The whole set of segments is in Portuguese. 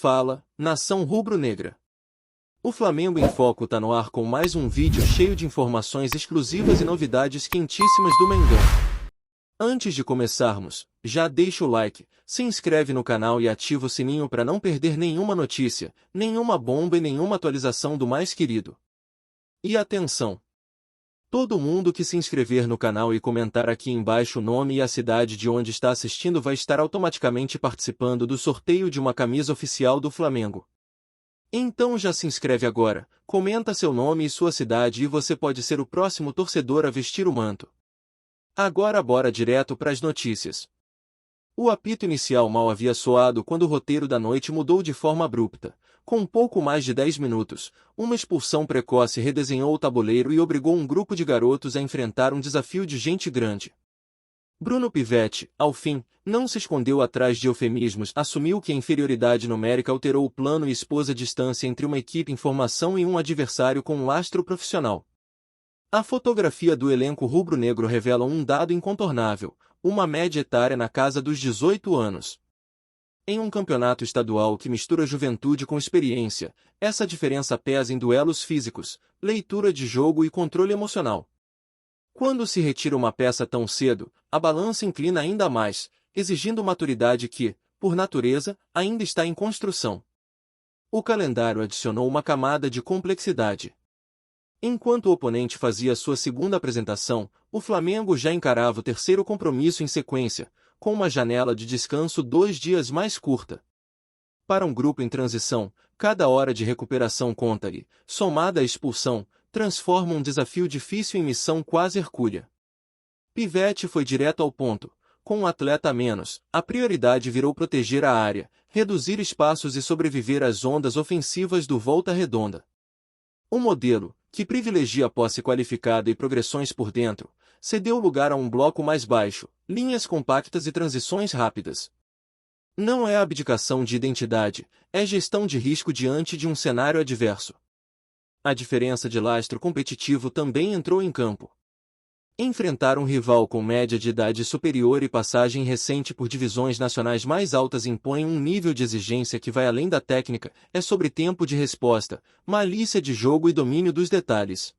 Fala, nação rubro-negra. O Flamengo em Foco tá no ar com mais um vídeo cheio de informações exclusivas e novidades quentíssimas do Mengão. Antes de começarmos, já deixa o like, se inscreve no canal e ativa o sininho para não perder nenhuma notícia, nenhuma bomba e nenhuma atualização do mais querido. E atenção! Todo mundo que se inscrever no canal e comentar aqui embaixo o nome e a cidade de onde está assistindo vai estar automaticamente participando do sorteio de uma camisa oficial do Flamengo. Então já se inscreve agora, comenta seu nome e sua cidade e você pode ser o próximo torcedor a vestir o manto. Agora bora direto para as notícias. O apito inicial mal havia soado quando o roteiro da noite mudou de forma abrupta. Com pouco mais de 10 minutos, uma expulsão precoce redesenhou o tabuleiro e obrigou um grupo de garotos a enfrentar um desafio de gente grande. Bruno Pivetti, ao fim, não se escondeu atrás de eufemismos, assumiu que a inferioridade numérica alterou o plano e expôs a distância entre uma equipe em formação e um adversário com um lastro profissional. A fotografia do elenco rubro-negro revela um dado incontornável, uma média etária na casa dos 18 anos. Em um campeonato estadual que mistura juventude com experiência, essa diferença pesa em duelos físicos, leitura de jogo e controle emocional. Quando se retira uma peça tão cedo, a balança inclina ainda mais, exigindo maturidade que, por natureza, ainda está em construção. O calendário adicionou uma camada de complexidade. Enquanto o oponente fazia sua segunda apresentação, o Flamengo já encarava o terceiro compromisso em sequência, com uma janela de descanso 2 dias mais curta. Para um grupo em transição, cada hora de recuperação conta e, somada à expulsão, transforma um desafio difícil em missão quase hercúlea. Pivetti foi direto ao ponto. Com um atleta a menos, a prioridade virou proteger a área, reduzir espaços e sobreviver às ondas ofensivas do Volta Redonda. O modelo, que privilegia a posse qualificada e progressões por dentro, cedeu lugar a um bloco mais baixo, linhas compactas e transições rápidas. Não é abdicação de identidade, é gestão de risco diante de um cenário adverso. A diferença de lastro competitivo também entrou em campo. Enfrentar um rival com média de idade superior e passagem recente por divisões nacionais mais altas impõe um nível de exigência que vai além da técnica, é sobre tempo de resposta, malícia de jogo e domínio dos detalhes.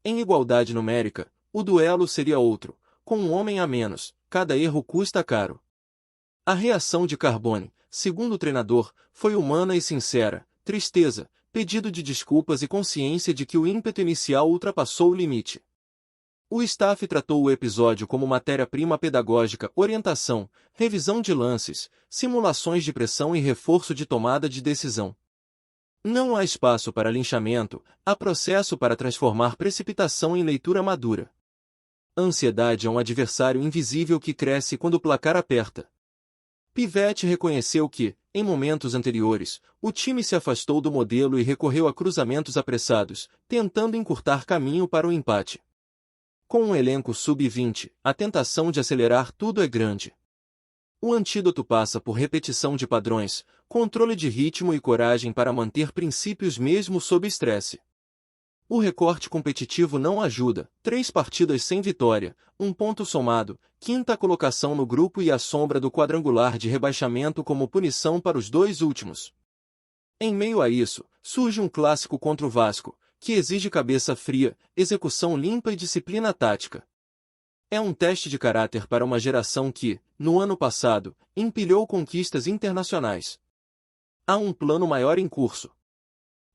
Em igualdade numérica, o duelo seria outro, com um homem a menos, cada erro custa caro. A reação de Carbone, segundo o treinador, foi humana e sincera, tristeza, pedido de desculpas e consciência de que o ímpeto inicial ultrapassou o limite. O staff tratou o episódio como matéria-prima pedagógica, orientação, revisão de lances, simulações de pressão e reforço de tomada de decisão. Não há espaço para linchamento, há processo para transformar precipitação em leitura madura. Ansiedade é um adversário invisível que cresce quando o placar aperta. Pivetti reconheceu que, em momentos anteriores, o time se afastou do modelo e recorreu a cruzamentos apressados, tentando encurtar caminho para o empate. Com um elenco sub-20, a tentação de acelerar tudo é grande. O antídoto passa por repetição de padrões, controle de ritmo e coragem para manter princípios mesmo sob estresse. O recorte competitivo não ajuda, 3 partidas sem vitória, 1 ponto somado, 5ª colocação no grupo e a sombra do quadrangular de rebaixamento como punição para os 2 últimos. Em meio a isso, surge um clássico contra o Vasco, que exige cabeça fria, execução limpa e disciplina tática. É um teste de caráter para uma geração que, no ano passado, empilhou conquistas internacionais. Há um plano maior em curso.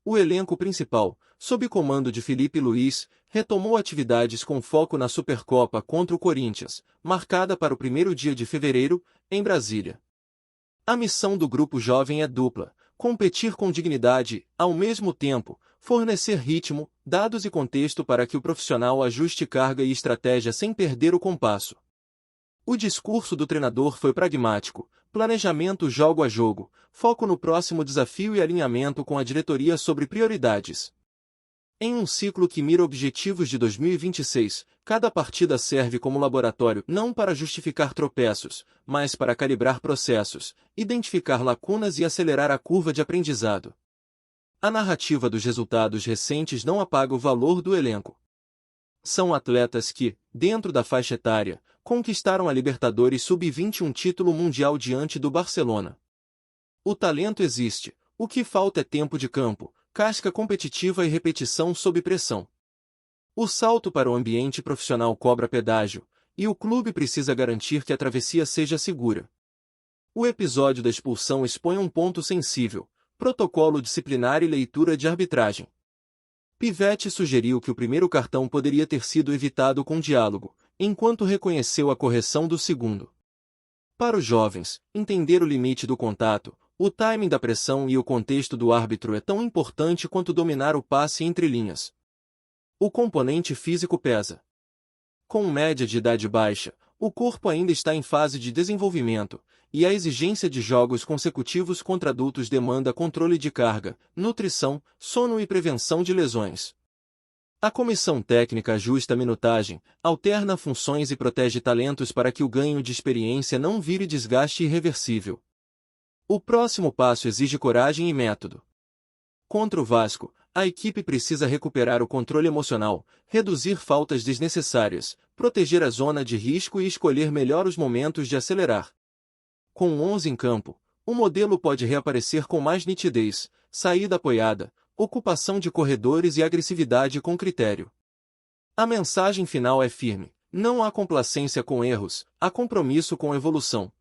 O elenco principal, sob comando de Felipe Luiz, retomou atividades com foco na Supercopa contra o Corinthians, marcada para o 1º dia de fevereiro, em Brasília. A missão do grupo jovem é dupla: competir com dignidade, ao mesmo tempo, fornecer ritmo, dados e contexto para que o profissional ajuste carga e estratégia sem perder o compasso. O discurso do treinador foi pragmático: planejamento jogo a jogo, foco no próximo desafio e alinhamento com a diretoria sobre prioridades. Em um ciclo que mira objetivos de 2026, cada partida serve como laboratório não para justificar tropeços, mas para calibrar processos, identificar lacunas e acelerar a curva de aprendizado. A narrativa dos resultados recentes não apaga o valor do elenco. São atletas que, dentro da faixa etária, conquistaram a Libertadores Sub-20 um título mundial diante do Barcelona. O talento existe, o que falta é tempo de campo, casca competitiva e repetição sob pressão. O salto para o ambiente profissional cobra pedágio, e o clube precisa garantir que a travessia seja segura. O episódio da expulsão expõe um ponto sensível: protocolo disciplinar e leitura de arbitragem. Pivetti sugeriu que o primeiro cartão poderia ter sido evitado com diálogo, enquanto reconheceu a correção do segundo. Para os jovens, entender o limite do contato, o timing da pressão e o contexto do árbitro é tão importante quanto dominar o passe entre linhas. O componente físico pesa. Com média de idade baixa, o corpo ainda está em fase de desenvolvimento, e a exigência de jogos consecutivos contra adultos demanda controle de carga, nutrição, sono e prevenção de lesões. A comissão técnica ajusta a minutagem, alterna funções e protege talentos para que o ganho de experiência não vire desgaste irreversível. O próximo passo exige coragem e método. Contra o Vasco, a equipe precisa recuperar o controle emocional, reduzir faltas desnecessárias, proteger a zona de risco e escolher melhor os momentos de acelerar. Com 11 em campo, o modelo pode reaparecer com mais nitidez, saída apoiada, ocupação de corredores e agressividade com critério. A mensagem final é firme: não há complacência com erros, há compromisso com evolução.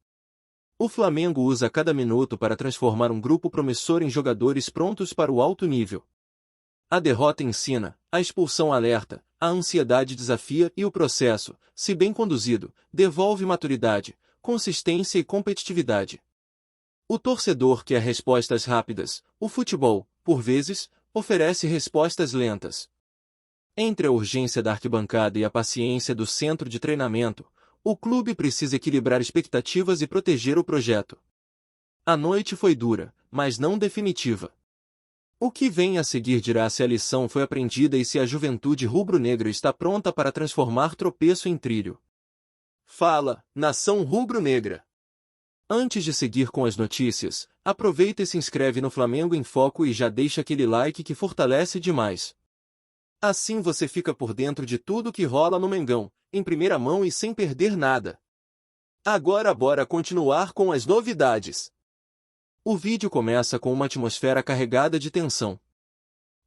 O Flamengo usa cada minuto para transformar um grupo promissor em jogadores prontos para o alto nível. A derrota ensina, a expulsão alerta, a ansiedade desafia e o processo, se bem conduzido, devolve maturidade, consistência e competitividade. O torcedor quer respostas rápidas, o futebol, por vezes, oferece respostas lentas. Entre a urgência da arquibancada e a paciência do centro de treinamento, o clube precisa equilibrar expectativas e proteger o projeto. A noite foi dura, mas não definitiva. O que vem a seguir dirá se a lição foi aprendida e se a juventude rubro-negra está pronta para transformar tropeço em trilho. Fala, nação rubro-negra! Antes de seguir com as notícias, aproveita e se inscreve no Flamengo em Foco e já deixa aquele like que fortalece demais. Assim você fica por dentro de tudo que rola no Mengão, em primeira mão e sem perder nada. Agora bora continuar com as novidades. O vídeo começa com uma atmosfera carregada de tensão.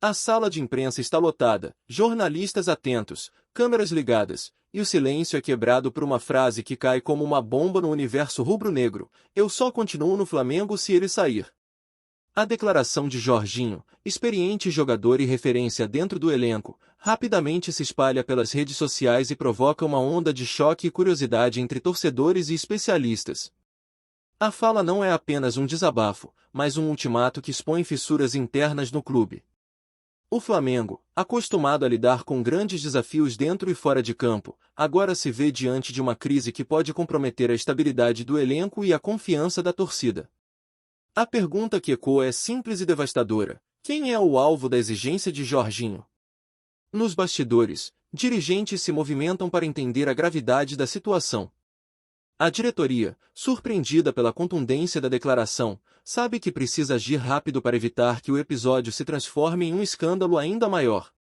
A sala de imprensa está lotada, jornalistas atentos, câmeras ligadas, e o silêncio é quebrado por uma frase que cai como uma bomba no universo rubro-negro: eu só continuo no Flamengo se ele sair. A declaração de Jorginho, experiente jogador e referência dentro do elenco, rapidamente se espalha pelas redes sociais e provoca uma onda de choque e curiosidade entre torcedores e especialistas. A fala não é apenas um desabafo, mas um ultimato que expõe fissuras internas no clube. O Flamengo, acostumado a lidar com grandes desafios dentro e fora de campo, agora se vê diante de uma crise que pode comprometer a estabilidade do elenco e a confiança da torcida. A pergunta que ecoa é simples e devastadora: quem é o alvo da exigência de Jorginho? Nos bastidores, dirigentes se movimentam para entender a gravidade da situação. A diretoria, surpreendida pela contundência da declaração, sabe que precisa agir rápido para evitar que o episódio se transforme em um escândalo ainda maior.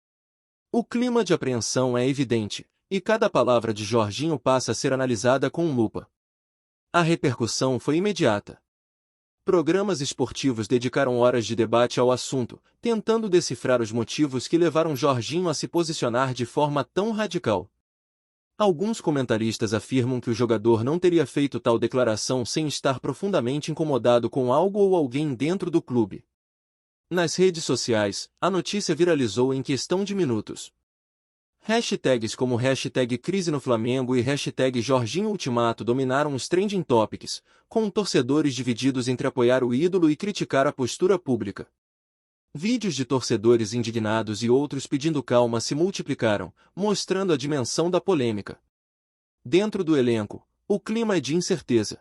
O clima de apreensão é evidente, e cada palavra de Jorginho passa a ser analisada com lupa. A repercussão foi imediata. Programas esportivos dedicaram horas de debate ao assunto, tentando decifrar os motivos que levaram Jorginho a se posicionar de forma tão radical. Alguns comentaristas afirmam que o jogador não teria feito tal declaração sem estar profundamente incomodado com algo ou alguém dentro do clube. Nas redes sociais, a notícia viralizou em questão de minutos. Hashtags como hashtag crise no Flamengo e hashtag Jorginho Ultimato dominaram os trending topics, com torcedores divididos entre apoiar o ídolo e criticar a postura pública. Vídeos de torcedores indignados e outros pedindo calma se multiplicaram, mostrando a dimensão da polêmica. Dentro do elenco, o clima é de incerteza.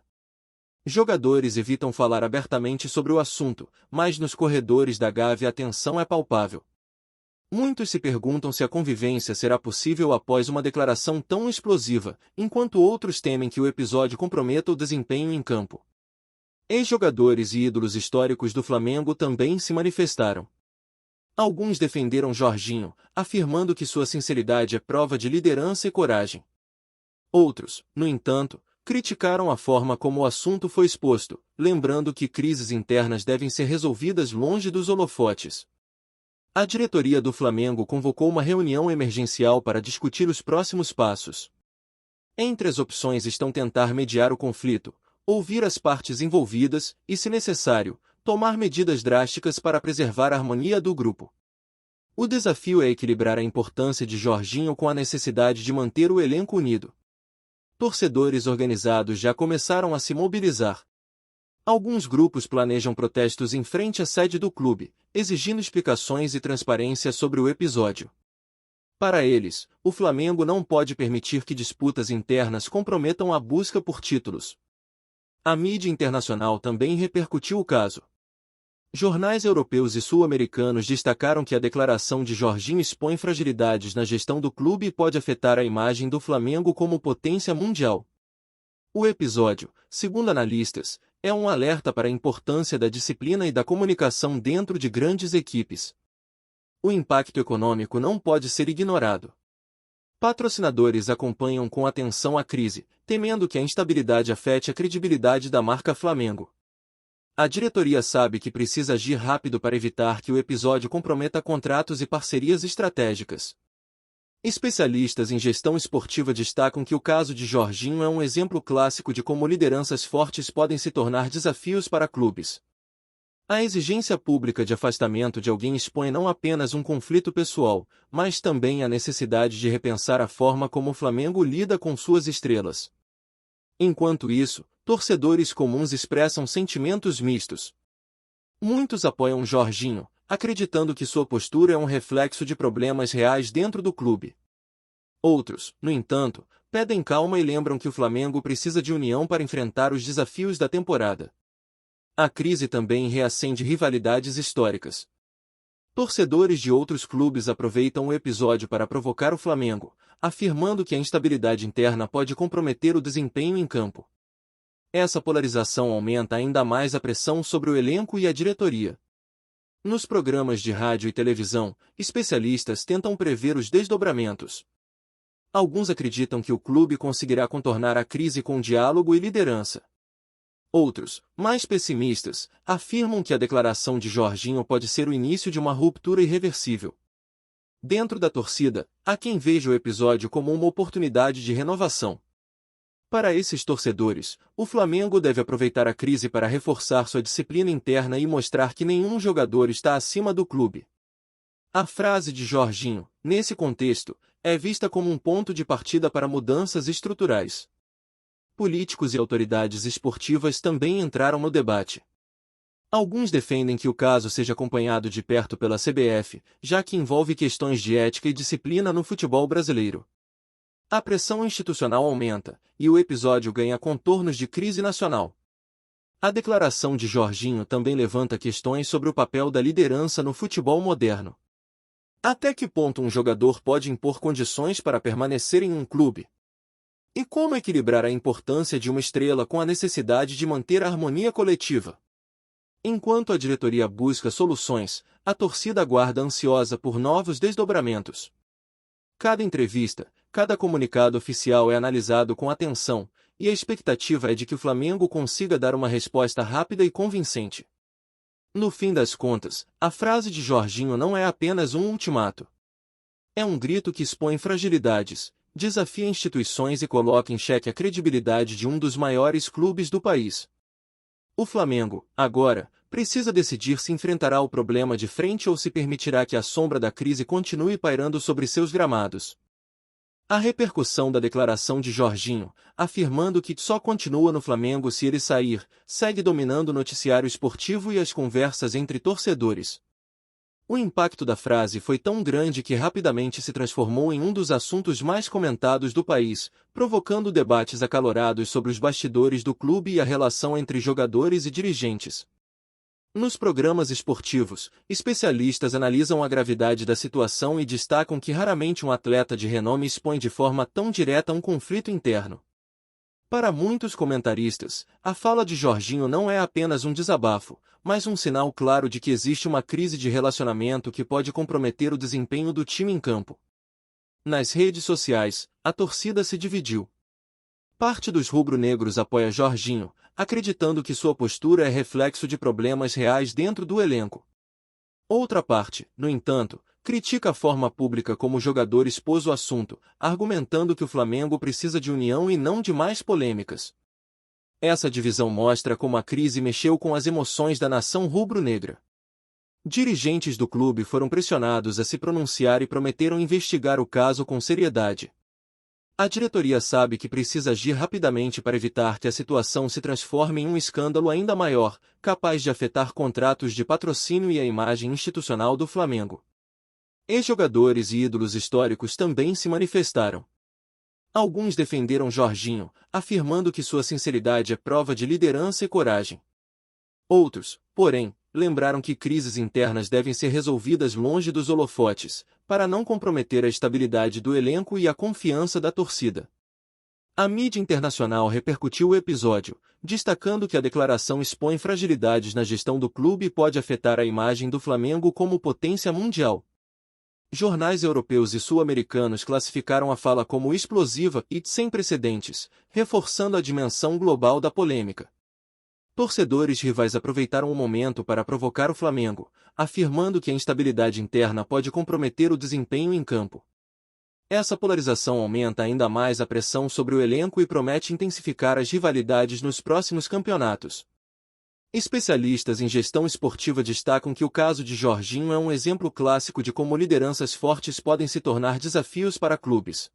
Jogadores evitam falar abertamente sobre o assunto, mas nos corredores da Gávea a tensão é palpável. Muitos se perguntam se a convivência será possível após uma declaração tão explosiva, enquanto outros temem que o episódio comprometa o desempenho em campo. Ex-jogadores e ídolos históricos do Flamengo também se manifestaram. Alguns defenderam Jorginho, afirmando que sua sinceridade é prova de liderança e coragem. Outros, no entanto, criticaram a forma como o assunto foi exposto, lembrando que crises internas devem ser resolvidas longe dos holofotes. A diretoria do Flamengo convocou uma reunião emergencial para discutir os próximos passos. Entre as opções estão tentar mediar o conflito, ouvir as partes envolvidas e, se necessário, tomar medidas drásticas para preservar a harmonia do grupo. O desafio é equilibrar a importância de Jorginho com a necessidade de manter o elenco unido. Torcedores organizados já começaram a se mobilizar. Alguns grupos planejam protestos em frente à sede do clube, exigindo explicações e transparência sobre o episódio. Para eles, o Flamengo não pode permitir que disputas internas comprometam a busca por títulos. A mídia internacional também repercutiu o caso. Jornais europeus e sul-americanos destacaram que a declaração de Jorginho expõe fragilidades na gestão do clube e pode afetar a imagem do Flamengo como potência mundial. O episódio, segundo analistas, é um alerta para a importância da disciplina e da comunicação dentro de grandes equipes. O impacto econômico não pode ser ignorado. Patrocinadores acompanham com atenção a crise, temendo que a instabilidade afete a credibilidade da marca Flamengo. A diretoria sabe que precisa agir rápido para evitar que o episódio comprometa contratos e parcerias estratégicas. Especialistas em gestão esportiva destacam que o caso de Jorginho é um exemplo clássico de como lideranças fortes podem se tornar desafios para clubes. A exigência pública de afastamento de alguém expõe não apenas um conflito pessoal, mas também a necessidade de repensar a forma como o Flamengo lida com suas estrelas. Enquanto isso, torcedores comuns expressam sentimentos mistos. Muitos apoiam Jorginho, acreditando que sua postura é um reflexo de problemas reais dentro do clube. Outros, no entanto, pedem calma e lembram que o Flamengo precisa de união para enfrentar os desafios da temporada. A crise também reacende rivalidades históricas. Torcedores de outros clubes aproveitam o episódio para provocar o Flamengo, afirmando que a instabilidade interna pode comprometer o desempenho em campo. Essa polarização aumenta ainda mais a pressão sobre o elenco e a diretoria. Nos programas de rádio e televisão, especialistas tentam prever os desdobramentos. Alguns acreditam que o clube conseguirá contornar a crise com diálogo e liderança. Outros, mais pessimistas, afirmam que a declaração de Jorginho pode ser o início de uma ruptura irreversível. Dentro da torcida, há quem veja o episódio como uma oportunidade de renovação. Para esses torcedores, o Flamengo deve aproveitar a crise para reforçar sua disciplina interna e mostrar que nenhum jogador está acima do clube. A frase de Jorginho, nesse contexto, é vista como um ponto de partida para mudanças estruturais. Políticos e autoridades esportivas também entraram no debate. Alguns defendem que o caso seja acompanhado de perto pela CBF, já que envolve questões de ética e disciplina no futebol brasileiro. A pressão institucional aumenta, e o episódio ganha contornos de crise nacional. A declaração de Jorginho também levanta questões sobre o papel da liderança no futebol moderno. Até que ponto um jogador pode impor condições para permanecer em um clube? E como equilibrar a importância de uma estrela com a necessidade de manter a harmonia coletiva? Enquanto a diretoria busca soluções, a torcida aguarda ansiosa por novos desdobramentos. Cada entrevista, cada comunicado oficial é analisado com atenção, e a expectativa é de que o Flamengo consiga dar uma resposta rápida e convincente. No fim das contas, a frase de Jorginho não é apenas um ultimato. É um grito que expõe fragilidades, desafia instituições e coloca em xeque a credibilidade de um dos maiores clubes do país. O Flamengo, agora, precisa decidir se enfrentará o problema de frente ou se permitirá que a sombra da crise continue pairando sobre seus gramados. A repercussão da declaração de Jorginho, afirmando que só continua no Flamengo se ele sair, segue dominando o noticiário esportivo e as conversas entre torcedores. O impacto da frase foi tão grande que rapidamente se transformou em um dos assuntos mais comentados do país, provocando debates acalorados sobre os bastidores do clube e a relação entre jogadores e dirigentes. Nos programas esportivos, especialistas analisam a gravidade da situação e destacam que raramente um atleta de renome expõe de forma tão direta um conflito interno. Para muitos comentaristas, a fala de Jorginho não é apenas um desabafo, mas um sinal claro de que existe uma crise de relacionamento que pode comprometer o desempenho do time em campo. Nas redes sociais, a torcida se dividiu. Parte dos rubro-negros apoia Jorginho, acreditando que sua postura é reflexo de problemas reais dentro do elenco. Outra parte, no entanto, critica a forma pública como o jogador expôs o assunto, argumentando que o Flamengo precisa de união e não de mais polêmicas. Essa divisão mostra como a crise mexeu com as emoções da nação rubro-negra. Dirigentes do clube foram pressionados a se pronunciar e prometeram investigar o caso com seriedade. A diretoria sabe que precisa agir rapidamente para evitar que a situação se transforme em um escândalo ainda maior, capaz de afetar contratos de patrocínio e a imagem institucional do Flamengo. Ex-jogadores e ídolos históricos também se manifestaram. Alguns defenderam Jorginho, afirmando que sua sinceridade é prova de liderança e coragem. Outros, porém, lembraram que crises internas devem ser resolvidas longe dos holofotes, para não comprometer a estabilidade do elenco e a confiança da torcida. A mídia internacional repercutiu o episódio, destacando que a declaração expõe fragilidades na gestão do clube e pode afetar a imagem do Flamengo como potência mundial. Jornais europeus e sul-americanos classificaram a fala como explosiva e sem precedentes, reforçando a dimensão global da polêmica. Torcedores rivais aproveitaram o momento para provocar o Flamengo, afirmando que a instabilidade interna pode comprometer o desempenho em campo. Essa polarização aumenta ainda mais a pressão sobre o elenco e promete intensificar as rivalidades nos próximos campeonatos. Especialistas em gestão esportiva destacam que o caso de Jorginho é um exemplo clássico de como lideranças fortes podem se tornar desafios para clubes.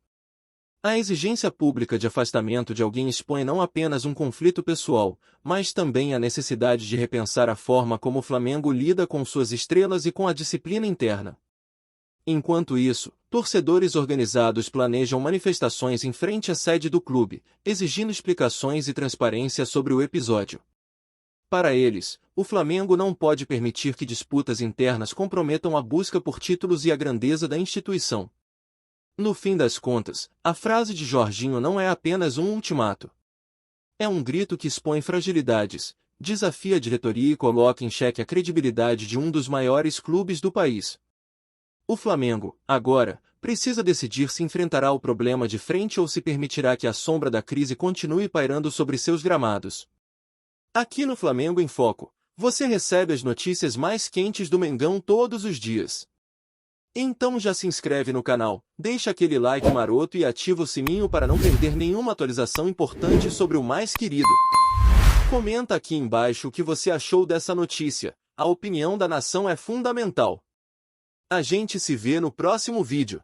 A exigência pública de afastamento de alguém expõe não apenas um conflito pessoal, mas também a necessidade de repensar a forma como o Flamengo lida com suas estrelas e com a disciplina interna. Enquanto isso, torcedores organizados planejam manifestações em frente à sede do clube, exigindo explicações e transparência sobre o episódio. Para eles, o Flamengo não pode permitir que disputas internas comprometam a busca por títulos e a grandeza da instituição. No fim das contas, a frase de Jorginho não é apenas um ultimato. É um grito que expõe fragilidades, desafia a diretoria e coloca em xeque a credibilidade de um dos maiores clubes do país. O Flamengo, agora, precisa decidir se enfrentará o problema de frente ou se permitirá que a sombra da crise continue pairando sobre seus gramados. Aqui no Flamengo em Foco, você recebe as notícias mais quentes do Mengão todos os dias. Então já se inscreve no canal, deixa aquele like maroto e ativa o sininho para não perder nenhuma atualização importante sobre o mais querido. Comenta aqui embaixo o que você achou dessa notícia, a opinião da nação é fundamental. A gente se vê no próximo vídeo.